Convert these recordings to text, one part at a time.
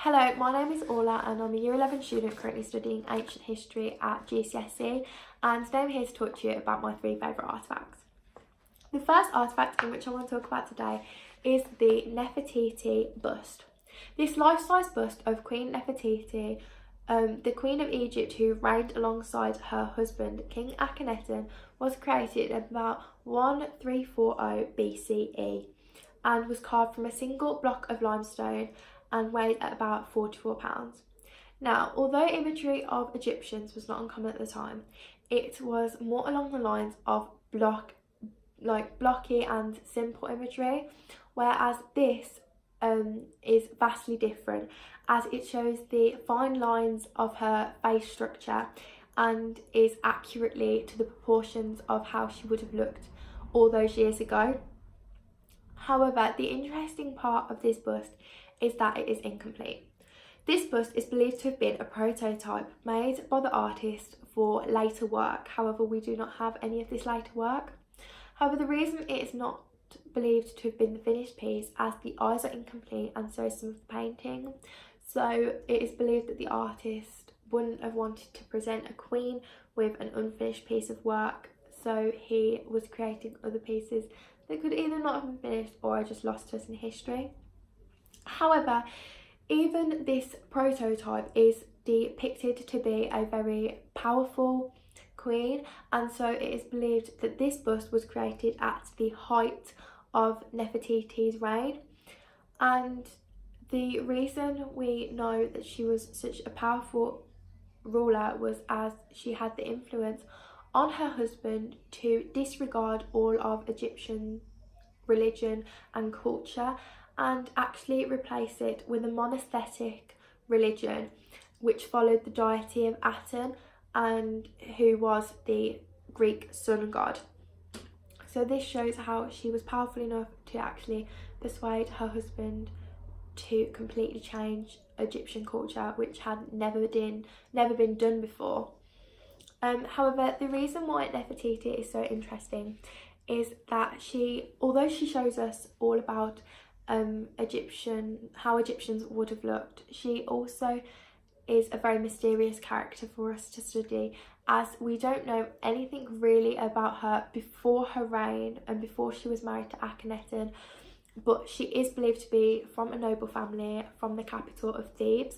Hello, my name is Orla and I'm a Year 11 student currently studying Ancient History at GCSE, and today I'm here to talk to you about my three favourite artefacts. The first artefact in which I want to talk about today is the Nefertiti bust. This life-size bust of Queen Nefertiti, the Queen of Egypt who reigned alongside her husband King Akhenaten, was created about 1340 BCE and was carved from a single block of limestone and weighed at about 44 pounds. Now, although imagery of Egyptians was not uncommon at the time, it was more along the lines of blocky and simple imagery, whereas this is vastly different, as it shows the fine lines of her face structure and is accurately to the proportions of how she would have looked all those years ago. However, the interesting part of this bust is that it is incomplete. This bust is believed to have been a prototype made by the artist for later work. However, we do not have any of this later work. However, the reason it is not believed to have been the finished piece, as the eyes are incomplete and so is some of the painting. So it is believed that the artist wouldn't have wanted to present a queen with an unfinished piece of work, so he was creating other pieces that could either not have been finished or are just lost to us in history. However, even this prototype is depicted to be a very powerful queen, and so it is believed that this bust was created at the height of Nefertiti's reign. And the reason we know that she was such a powerful ruler was as she had the influence on her husband to disregard all of Egyptian religion and culture and actually replace it with a monotheistic religion which followed the deity of Aten, and who was the Greek sun god. So this shows how she was powerful enough to actually persuade her husband to completely change Egyptian culture, which had never been done before. However, the reason why Nefertiti is so interesting is that although she shows us all about how Egyptians would have looked, she also is a very mysterious character for us to study, as we don't know anything really about her before her reign and before she was married to Akhenaten, but she is believed to be from a noble family from the capital of Thebes.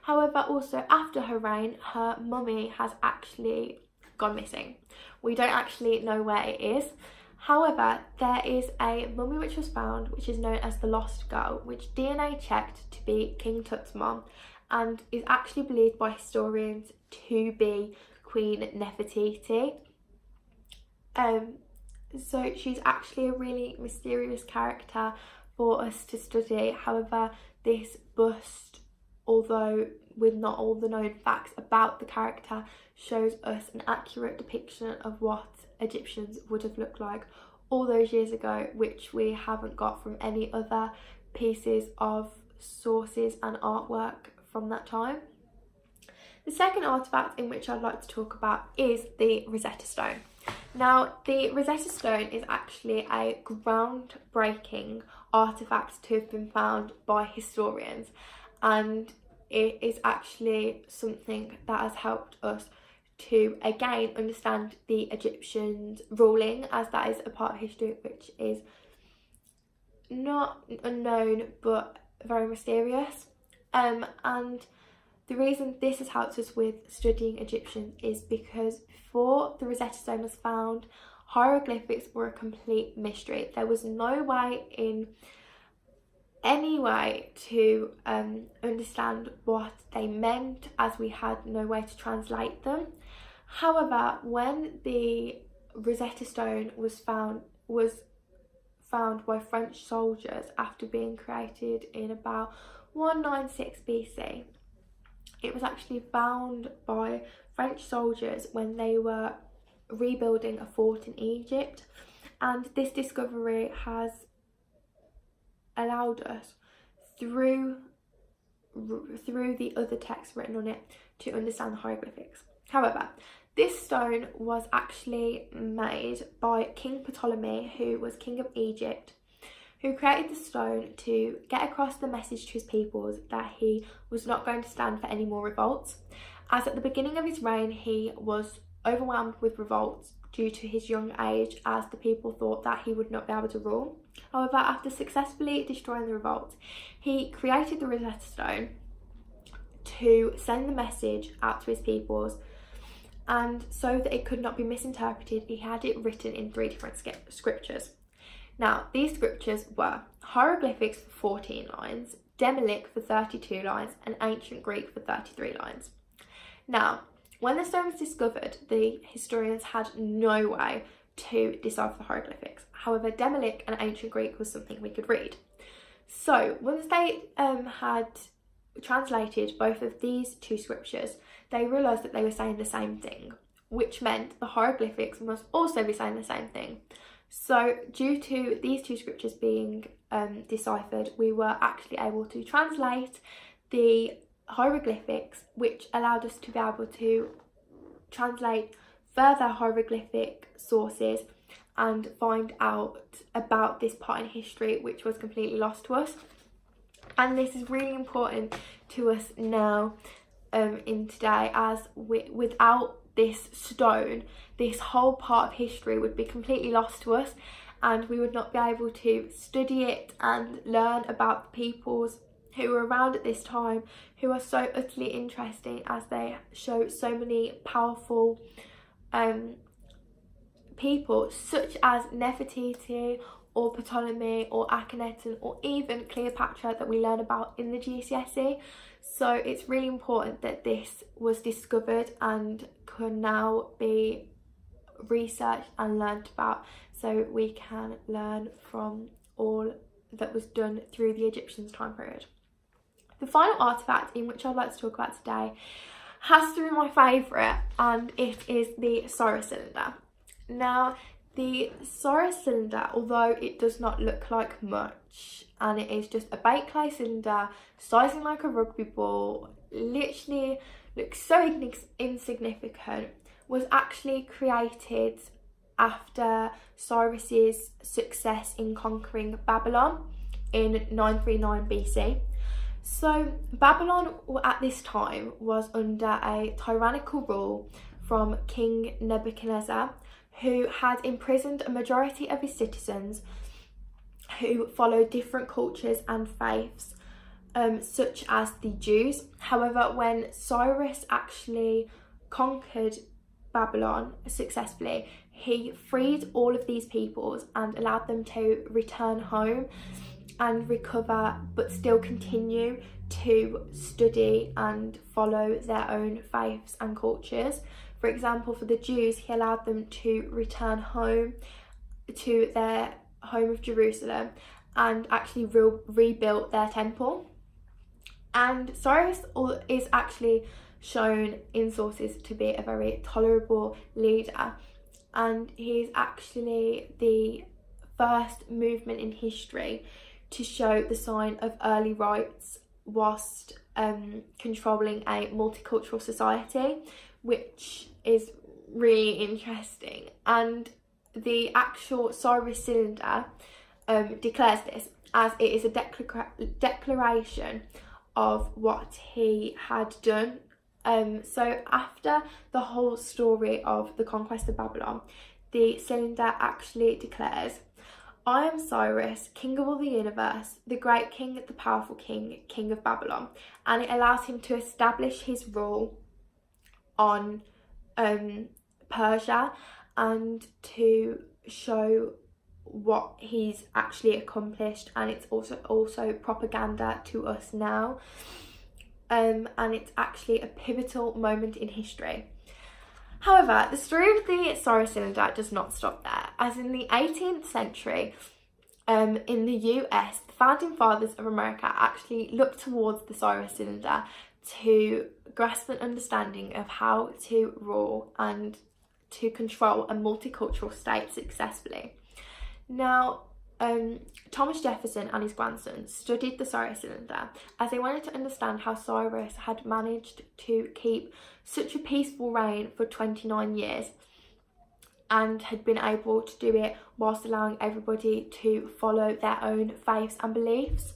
However, also after her reign, her mummy has actually gone missing. We don't actually know where it is. However, there is a mummy which was found, which is known as the Lost Girl, which DNA checked to be King Tut's mum and is actually believed by historians to be Queen Nefertiti. So she's actually a really mysterious character for us to study. However, this bust, although with not all the known facts about the character, shows us an accurate depiction of what Egyptians would have looked like all those years ago, which we haven't got from any other pieces of sources and artwork from that time. The second artefact in which I'd like to talk about is the Rosetta Stone. Now, the Rosetta Stone is actually a groundbreaking artefact to have been found by historians, and it is actually something that has helped us to again understand the Egyptians ruling, as that is a part of history which is not unknown but very mysterious. And the reason this has helped us with studying Egyptians is because before the Rosetta Stone was found, hieroglyphics were a complete mystery. There was no way in any way to understand what they meant, as we had no way to translate them. However, when the Rosetta Stone was found by French soldiers after being created in about 196 BC, it was actually found by French soldiers when they were rebuilding a fort in Egypt, and this discovery has allowed us through the other texts written on it to understand the hieroglyphics. However, this stone was actually made by King Ptolemy, who was king of Egypt, who created the stone to get across the message to his peoples that he was not going to stand for any more revolts, as at the beginning of his reign he was overwhelmed with revolts due to his young age, as the people thought that he would not be able to rule. However, after successfully destroying the revolt, he created the Rosetta Stone to send the message out to his peoples, and so that it could not be misinterpreted, he had it written in 3 different scriptures. Now, these scriptures were hieroglyphics for 14 lines, Demelic for 32 lines, and ancient Greek for 33 lines. Now, when the stone was discovered, the historians had no way to decipher the hieroglyphics. However, Demelic and ancient Greek was something we could read. So, once they had translated both of these 2 scriptures, they realised that they were saying the same thing, which meant the hieroglyphics must also be saying the same thing. So due to these 2 scriptures being deciphered, we were actually able to translate the hieroglyphics, which allowed us to be able to translate further hieroglyphic sources and find out about this part in history which was completely lost to us. And this is really important to us now in today, as without this stone, this whole part of history would be completely lost to us, and we would not be able to study it and learn about the peoples who were around at this time, who are so utterly interesting, as they show so many powerful people such as Nefertiti or Ptolemy or Akhenaten or even Cleopatra that we learn about in the GCSE. So it's really important that this was discovered and can now be researched and learnt about, so we can learn from all that was done through the Egyptians' time period. The final artefact in which I'd like to talk about today has to be my favourite, and it is the Cyrus cylinder. Now, the Cyrus cylinder, although it does not look like much, and it is just a baked clay cylinder sizing like a rugby ball, literally looks so insignificant, was actually created after Cyrus's success in conquering Babylon in 939 BC. So Babylon at this time was under a tyrannical rule from King Nebuchadnezzar, who had imprisoned a majority of his citizens who followed different cultures and faiths, such as the Jews. However, when Cyrus actually conquered Babylon successfully, he freed all of these peoples and allowed them to return home and recover, but still continue to study and follow their own faiths and cultures. For example, for the Jews, he allowed them to return home to their home of Jerusalem and actually rebuilt their temple. And Cyrus is actually shown in sources to be a very tolerable leader, and he's actually the first movement in history to show the sign of early rights whilst controlling a multicultural society, which is really interesting. And the actual Cyrus cylinder declares this, as it is a declaration of what he had done. So after the whole story of the conquest of Babylon, the cylinder actually declares, "I am Cyrus, king of all the universe, the great king, the powerful king, king of Babylon." And it allows him to establish his rule on Persia and to show what he's actually accomplished, and it's also propaganda to us now, and it's actually a pivotal moment in history. However, the story of the Cyrus cylinder does not stop there, as in the 18th century in the US, the founding fathers of America actually looked towards the Cyrus cylinder to grasp an understanding of how to rule and to control a multicultural state successfully. Now, Thomas Jefferson and his grandson studied the Cyrus cylinder as they wanted to understand how Cyrus had managed to keep such a peaceful reign for 29 years. and had been able to do it whilst allowing everybody to follow their own faiths and beliefs.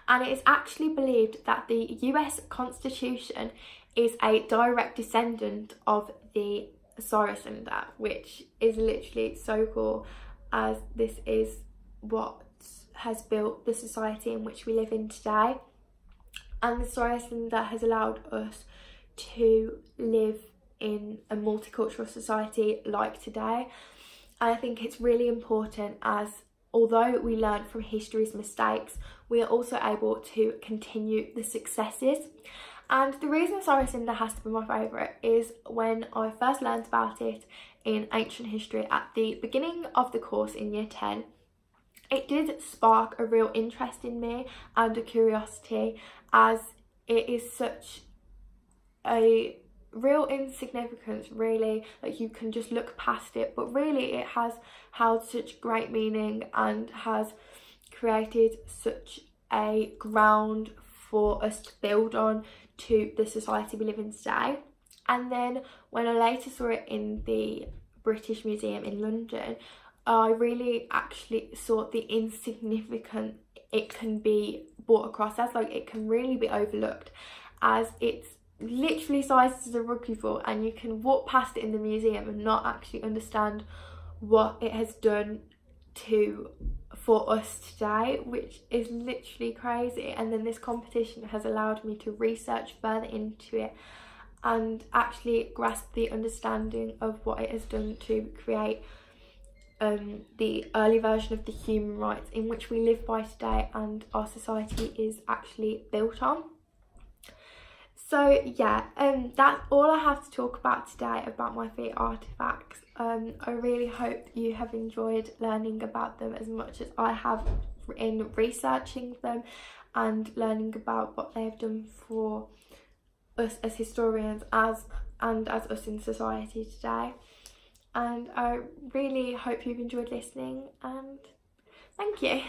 And it is actually believed that the US Constitution is a direct descendant of the Solar Cylinder, which is literally so cool, as this is what has built the society in which we live in today. And the Solar Cylinder has allowed us to live in a multicultural society like today. And I think it's really important, as although we learn from history's mistakes, we are also able to continue the successes. And the reason Solar Cylinder has to be my favourite is when I first learned about it in ancient history at the beginning of the course in year 10, it did spark a real interest in me and a curiosity, as it is such a real insignificance, really, that you can just look past it, but really it has held such great meaning and has created such a ground for us to build on to the society we live in today. And then when I later saw it in the British Museum in London, I really actually saw the insignificant it can be brought across as. Like, it can really be overlooked, as it's literally sized as a rugby ball, and you can walk past it in the museum and not actually understand what it has done for us today, which is literally crazy. And then this competition has allowed me to research further into it and actually grasp the understanding of what it has done to create the early version of the human rights in which we live by today and our society is actually built on. So yeah, that's all I have to talk about today about my favourite artefacts. I really hope you have enjoyed learning about them as much as I have in researching them and learning about what they have done for us as historians as us in society today. And I really hope you've enjoyed listening, and thank you.